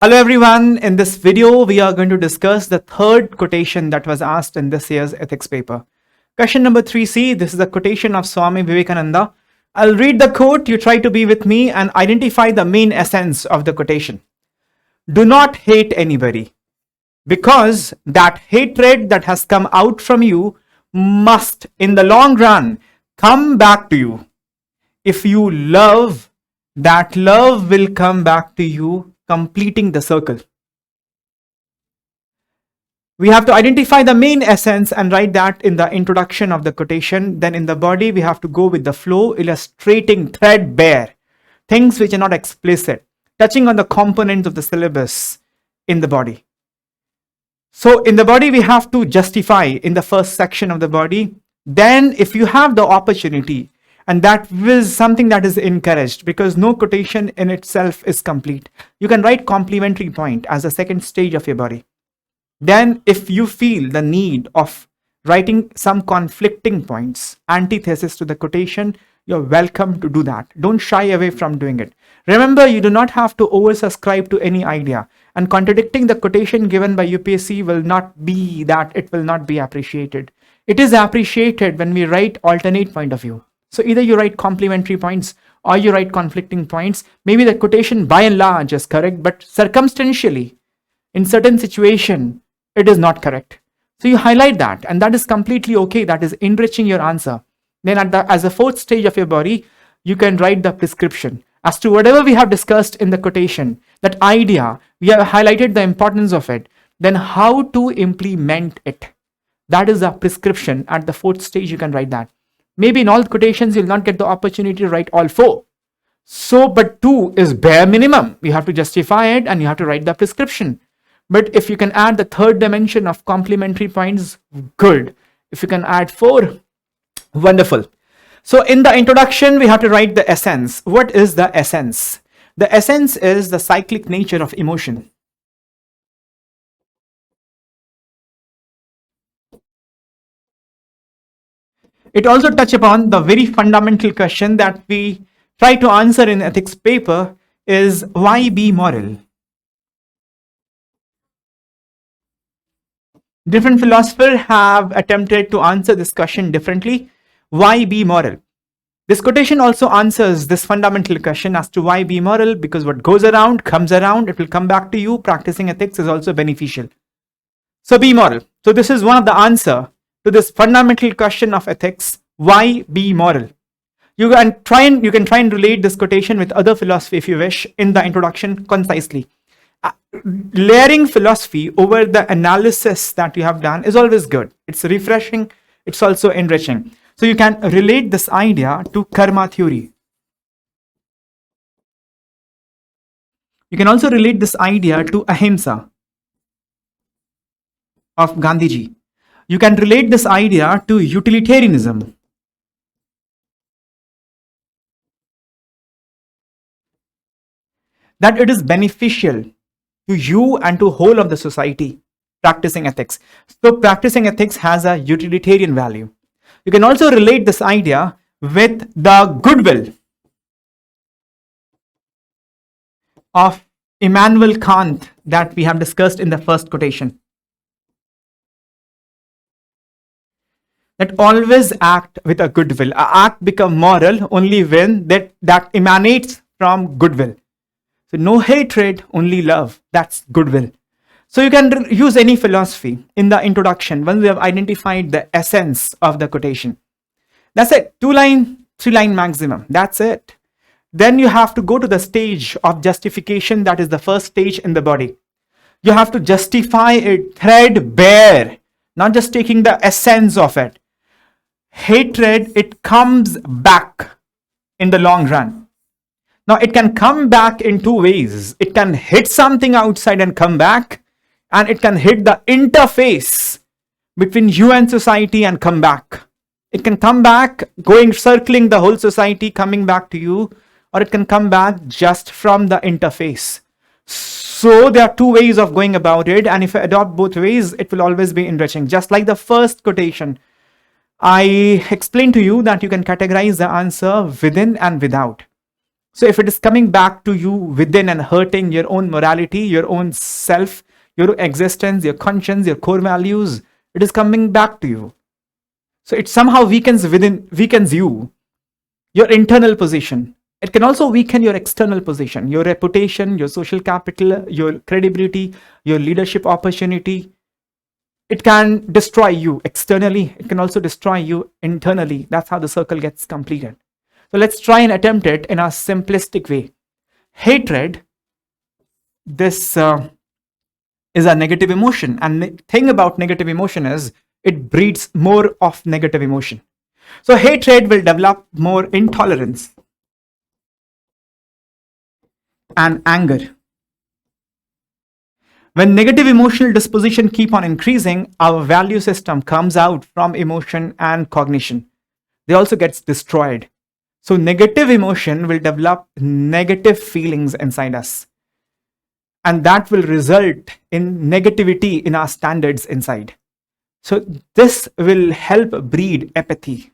Hello everyone, in this video we are going to discuss the third quotation that was asked in this year's ethics paper. Question number 3C, this is a quotation of Swami Vivekananda. I'll read the quote, you try to be with me and identify the main essence of the quotation. Do not hate anybody, because that hatred that has come out from you must in the long run come back to you. If you love, that love will come back to you, completing the circle. We have to identify the main essence and write that in the introduction of the quotation. Then in the body, we have to go with the flow, illustrating threadbare, things which are not explicit, touching on the components of the syllabus in the body. So in the body, we have to justify in the first section of the body. Then if you have the opportunity, and that is something that is encouraged because no quotation in itself is complete, you can write complementary point as a second stage of your body. Then if you feel the need of writing some conflicting points, antithesis to the quotation, you're welcome to do that. Don't shy away from doing it. Remember, you do not have to oversubscribe to any idea, and contradicting the quotation given by UPSC will not be that it will not be appreciated. It is appreciated when we write alternate point of view. So either you write complementary points or you write conflicting points. Maybe the quotation by and large is correct, but circumstantially, in certain situation, it is not correct. So you highlight that, and that is completely okay. That is enriching your answer. Then as a fourth stage of your body, you can write the prescription as to whatever we have discussed in the quotation, that idea, we have highlighted the importance of it, then how to implement it. That is the prescription. At the fourth stage, you can write that. Maybe in all quotations, you'll not get the opportunity to write all four. So, but 2 is bare minimum. You have to justify it and you have to write the prescription. But if you can add the third dimension of complementary points, good. If you can add 4, wonderful. So in the introduction, we have to write the essence. What is the essence? The essence is the cyclic nature of emotion. It also touches upon the very fundamental question that we try to answer in ethics paper is why be moral? Different philosophers have attempted to answer this question differently. Why be moral? This quotation also answers this fundamental question as to why be moral, because what goes around comes around, it will come back to you. Practicing ethics is also beneficial. So be moral. So this is one of the answer to this fundamental question of ethics. Why be moral? You can try and relate this quotation with other philosophy if you wish in the introduction concisely. Layering philosophy over the analysis that you have done is always good. It's refreshing. It's also enriching. So you can relate this idea to karma theory. You can also relate this idea to ahimsa of Gandhiji. You can relate this idea to utilitarianism. That it is beneficial to you and to whole of the society practicing ethics. So practicing ethics has a utilitarian value. You can also relate this idea with the goodwill of Immanuel Kant that we have discussed in the first quotation. That always act with a goodwill. An act become moral only when that emanates from goodwill. So no hatred, only love. That's goodwill. So you can use any philosophy in the introduction once we have identified the essence of the quotation. That's it. 2-line, 3-line maximum. That's it. Then you have to go to the stage of justification. That is the first stage in the body. You have to justify it threadbare, not just taking the essence of it. Hatred, it comes back in the long run. Now, it can come back in 2 ways. It can hit something outside and come back, and it can hit the interface between you and society and come back. It can come back, circling the whole society, coming back to you, or it can come back just from the interface. So there are 2 ways of going about it, and if I adopt both ways, it will always be enriching. Just like the first quotation, I explained to you that you can categorize the answer within and without. So if it is coming back to you within and hurting your own morality, your own self, your existence, your conscience, your core values, it is coming back to you. So it somehow weakens you, your internal position. It can also weaken your external position, your reputation, your social capital, your credibility, your leadership opportunity. It can destroy you externally. It can also destroy you internally. That's how the circle gets completed. So let's try and attempt it in a simplistic way. Hatred, this is a negative emotion, and the thing about negative emotion is it breeds more of negative emotion. So hatred will develop more intolerance and anger. When negative emotional disposition keep on increasing, our value system comes out from emotion and cognition. They also gets destroyed. So negative emotion will develop negative feelings inside us, and that will result in negativity in our standards inside. So this will help breed apathy.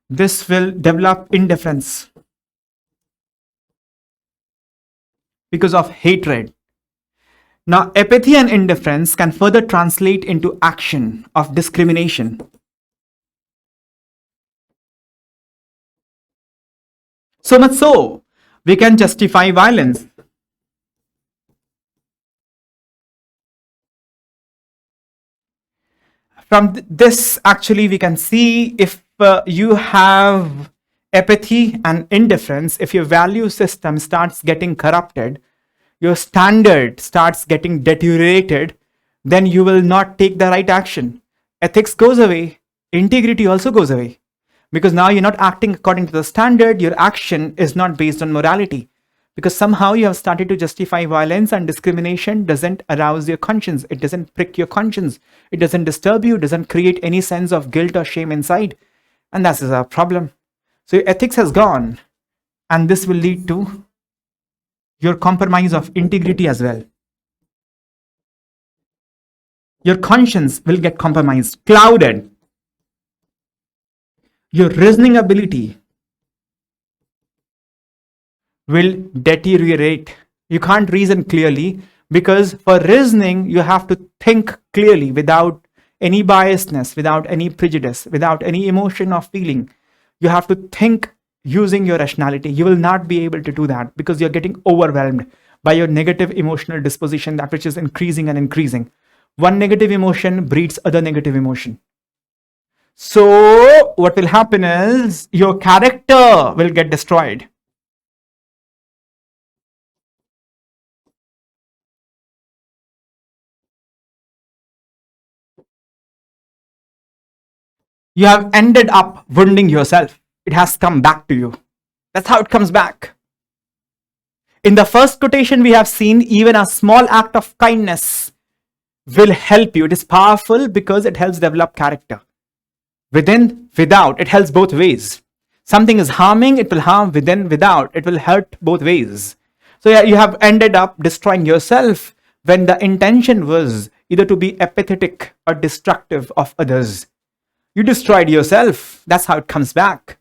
This will develop indifference because of hatred. Now, apathy and indifference can further translate into action of discrimination. So much so, we can justify violence. From this, actually, we can see if you have apathy and indifference, if your value system starts getting corrupted, your standard starts getting deteriorated, then you will not take the right action. Ethics goes away, integrity also goes away. Because now you're not acting according to the standard, your action is not based on morality. Because somehow you have started to justify violence, and discrimination doesn't arouse your conscience, it doesn't prick your conscience, it doesn't disturb you, doesn't create any sense of guilt or shame inside. And that's a problem. So your ethics has gone, and this will lead to your compromise of integrity as well. Your conscience will get compromised, clouded. Your reasoning ability will deteriorate. You can't reason clearly, because for reasoning, you have to think clearly without any biasness, without any prejudice, without any emotion or feeling. You have to think using your rationality. You will not be able to do that because you're getting overwhelmed by your negative emotional disposition, that which is increasing and increasing. One negative emotion breeds other negative emotion. So, what will happen is your character will get destroyed. You have ended up wounding yourself. It has come back to you. That's how it comes back. In the first quotation, we have seen even a small act of kindness will help you. It is powerful because it helps develop character. Within, without, it helps both ways. Something is harming, it will harm within, without, it will hurt both ways. So, yeah, you have ended up destroying yourself when the intention was either to be apathetic or destructive of others. You destroyed yourself. That's how it comes back.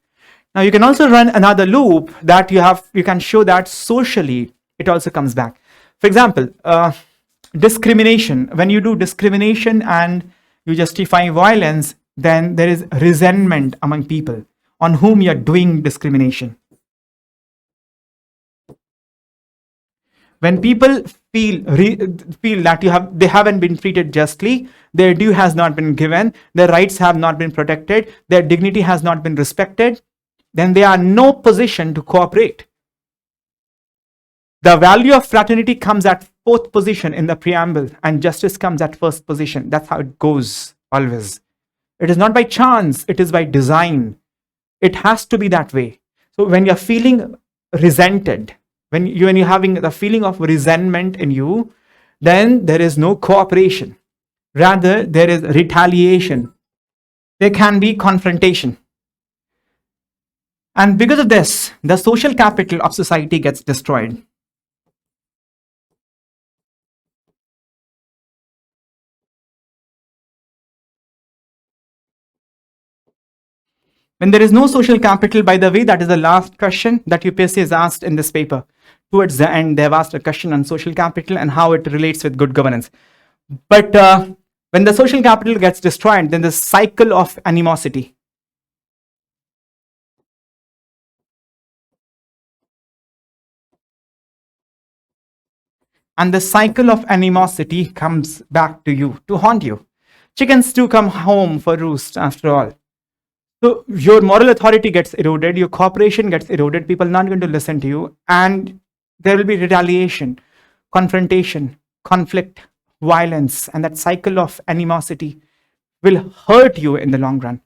Now you can also run another loop that you can show that socially it also comes back. For example, discrimination. When you do discrimination and you justify violence, then there is resentment among people on whom you are doing discrimination. When people feel that they haven't been treated justly, their due has not been given, their rights have not been protected, their dignity has not been respected, then they are no position to cooperate. The value of fraternity comes at fourth position in the preamble, and justice comes at first position. That's how it goes always. It is not by chance, it is by design. It has to be that way. So when you're feeling resented, when you're having the feeling of resentment in you, then there is no cooperation. Rather, there is retaliation. There can be confrontation. And because of this, the social capital of society gets destroyed. When there is no social capital, by the way, that is the last question that UPSC has asked in this paper. Towards the end, they have asked a question on social capital and how it relates with good governance. But when the social capital gets destroyed, then the cycle of animosity. And the cycle of animosity comes back to you, to haunt you. Chickens do come home for roost, after all. So your moral authority gets eroded, your cooperation gets eroded, people are not going to listen to you, and there will be retaliation, confrontation, conflict, violence, and that cycle of animosity will hurt you in the long run.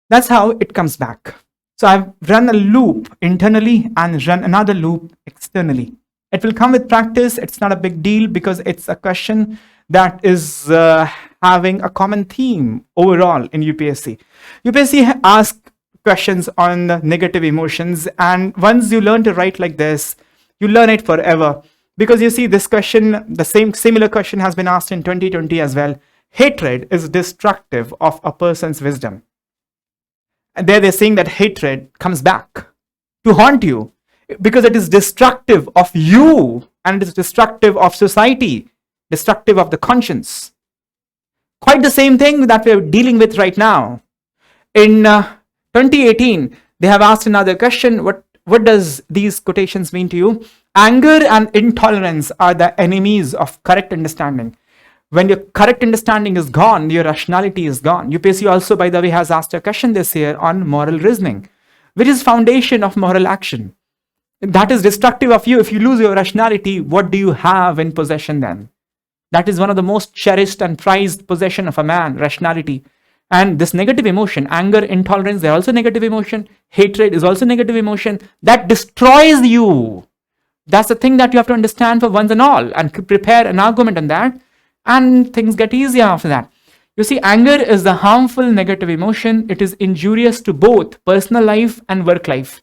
That's how it comes back. So I've run a loop internally and run another loop externally. It will come with practice. It's not a big deal because it's a question that is having a common theme overall in UPSC. UPSC asks questions on negative emotions, and once you learn to write like this, you learn it forever. Because you see, this question, the similar question has been asked in 2020 as well. Hatred is destructive of a person's wisdom. And there they're saying that hatred comes back to haunt you because it is destructive of you and it is destructive of society, destructive of the conscience. Quite the same thing that we're dealing with right now. In 2018, they have asked another question. What does these quotations mean to you? Anger and intolerance are the enemies of correct understanding. When your correct understanding is gone, your rationality is gone. UPSC also, by the way, has asked a question this year on moral reasoning, which is foundation of moral action. That is destructive of you. If you lose your rationality, what do you have in possession then? That is one of the most cherished and prized possession of a man, rationality. And this negative emotion, anger, intolerance, they're also negative emotion. Hatred is also negative emotion. That destroys you. That's the thing that you have to understand for once and all and prepare an argument on that. And things get easier after that. You see, anger is the harmful negative emotion. It is injurious to both personal life and work life.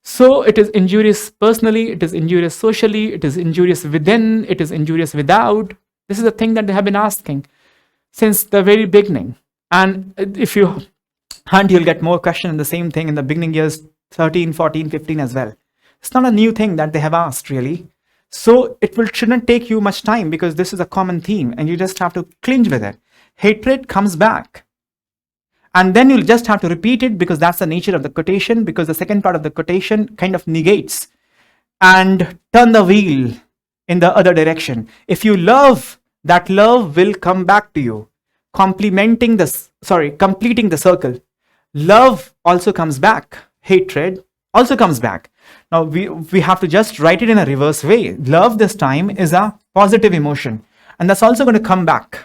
So it is injurious personally, it is injurious socially, it is injurious within, it is injurious without. This is the thing that they have been asking since the very beginning. And if you hunt, you'll get more questions on the same thing in the beginning years 13, 14, 15 as well. It's not a new thing that they have asked really. So shouldn't take you much time because this is a common theme and you just have to clinch with it. Hatred comes back. And then you'll just have to repeat it because that's the nature of the quotation, because the second part of the quotation kind of negates and turn the wheel in the other direction. If you love, that love will come back to you, completing the circle. Love also comes back. Hatred also comes back. Now we have to just write it in a reverse way. Love this time is a positive emotion, and that's also going to come back.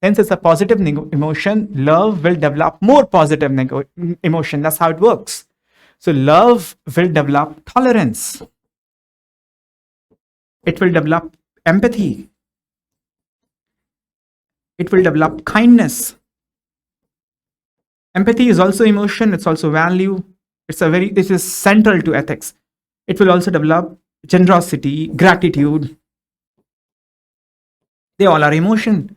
Since it's a positive emotion, love will develop more positive emotion. That's how it works. So love will develop tolerance. It will develop empathy. It will develop kindness. Empathy is also emotion. It's also value. This is central to ethics. It will also develop generosity, gratitude. They all are emotion.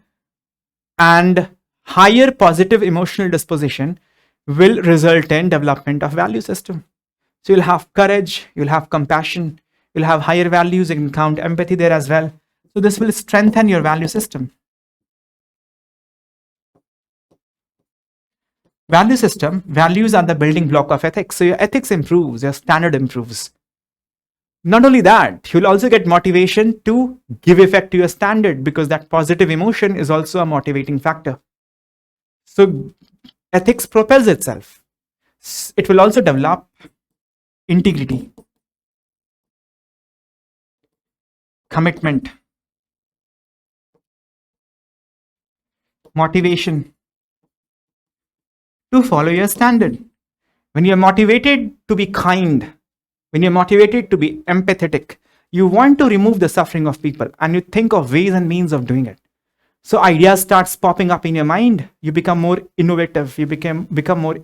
And higher positive emotional disposition will result in development of value system. So you'll have courage, you'll have compassion, you'll have higher values. You can count empathy there as well. So this will strengthen your value system. Value system, values are the building block of ethics. So your ethics improves, your standard improves. Not only that, you'll also get motivation to give effect to your standard because that positive emotion is also a motivating factor. So ethics propels itself. It will also develop integrity, commitment, motivation to follow your standard. When you're motivated to be kind, when you're motivated to be empathetic, you want to remove the suffering of people and you think of ways and means of doing it. So ideas starts popping up in your mind. You become more innovative. You become more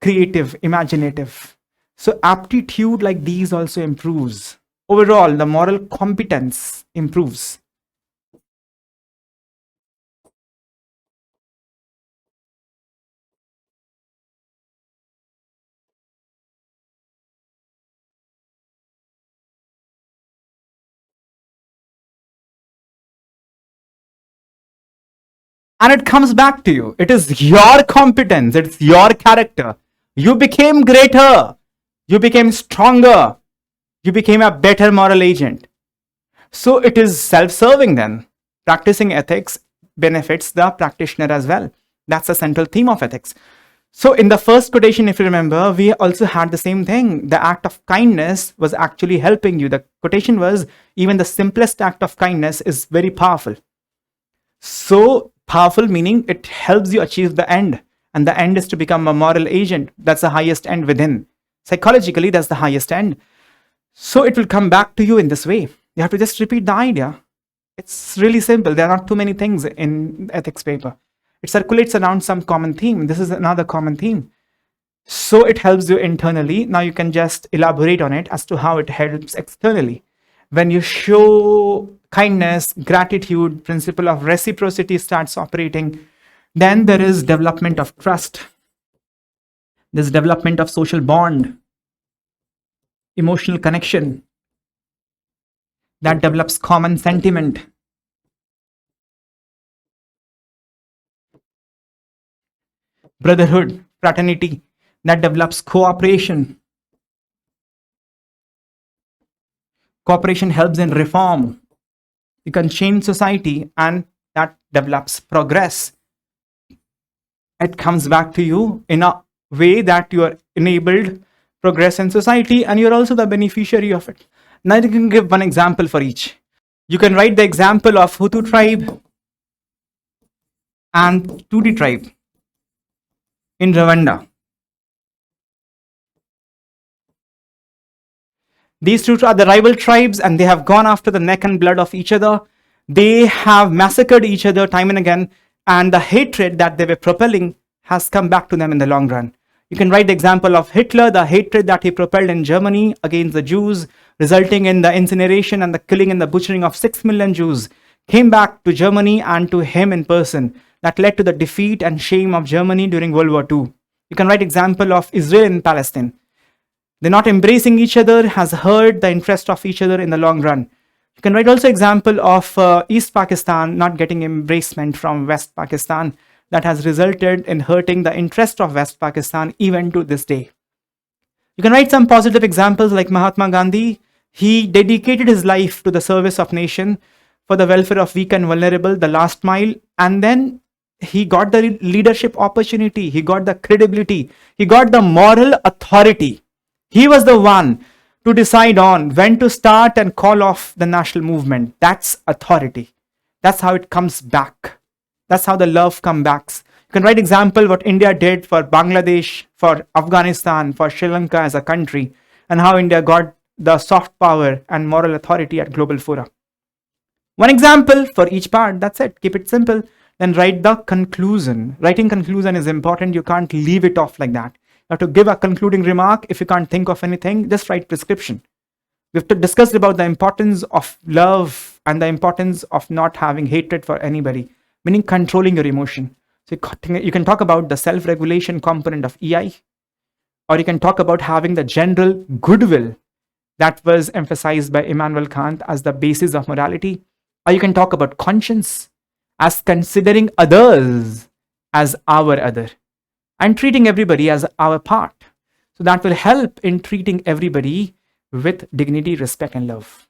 creative, imaginative. So aptitude like these also improves. Overall, the moral competence improves. And it comes back to you. It is your competence, it's your character. You became greater, you became stronger, you became a better moral agent. So it is self-serving then. Practicing ethics benefits the practitioner as well. That's the central theme of ethics. So in the first quotation, if you remember, we also had the same thing. The act of kindness was actually helping you. The quotation was, even the simplest act of kindness is very powerful. So powerful meaning it helps you achieve the end. And the end is to become a moral agent. That's the highest end within. Psychologically, that's the highest end. So it will come back to you in this way. You have to just repeat the idea. It's really simple. There are not too many things in ethics paper. It circulates around some common theme. This is another common theme. So it helps you internally. Now you can just elaborate on it as to how it helps externally. When you show kindness, gratitude, principle of reciprocity starts operating, then there is development of trust. There's development of social bond, emotional connection that develops common sentiment. Brotherhood, fraternity, that develops cooperation. Cooperation helps in reform. You can change society and that develops progress. It comes back to you in a way that you are enabled progress in society and you're also the beneficiary of it. Now you can give one example for each. You can write the example of Hutu tribe and Tutsi tribe in Rwanda. These two are the rival tribes and they have gone after the neck and blood of each other. They have massacred each other time and again, and the hatred that they were propelling has come back to them in the long run. You can write the example of Hitler, the hatred that he propelled in Germany against the Jews, resulting in the incineration and the killing and the butchering of 6 million Jews, came back to Germany and to him in person. That led to the defeat and shame of Germany during World War II. You can write example of Israel and Palestine. They're not embracing each other has hurt the interest of each other in the long run. You can write also example of East Pakistan not getting embracement from West Pakistan. That has resulted in hurting the interest of West Pakistan even to this day. You can write some positive examples like Mahatma Gandhi. He dedicated his life to the service of nation for the welfare of weak and vulnerable, the last mile, and then he got the leadership opportunity, he got the credibility, he got the moral authority. He was the one to decide on when to start and call off the national movement. That's authority. That's how it comes back. That's how the love comes back. You can write example what India did for Bangladesh, for Afghanistan, for Sri Lanka as a country, and how India got the soft power and moral authority at global fora. One example for each part, that's it. Keep it simple. Then write the conclusion. Writing conclusion is important. You can't leave it off like that. You have to give a concluding remark. If you can't think of anything, just write prescription. We've discussed about the importance of love and the importance of not having hatred for anybody, meaning controlling your emotion. So you can talk about the self-regulation component of EI, or you can talk about having the general goodwill that was emphasized by Immanuel Kant as the basis of morality, or you can talk about conscience as considering others as our other and treating everybody as our part. So that will help in treating everybody with dignity, respect, and love.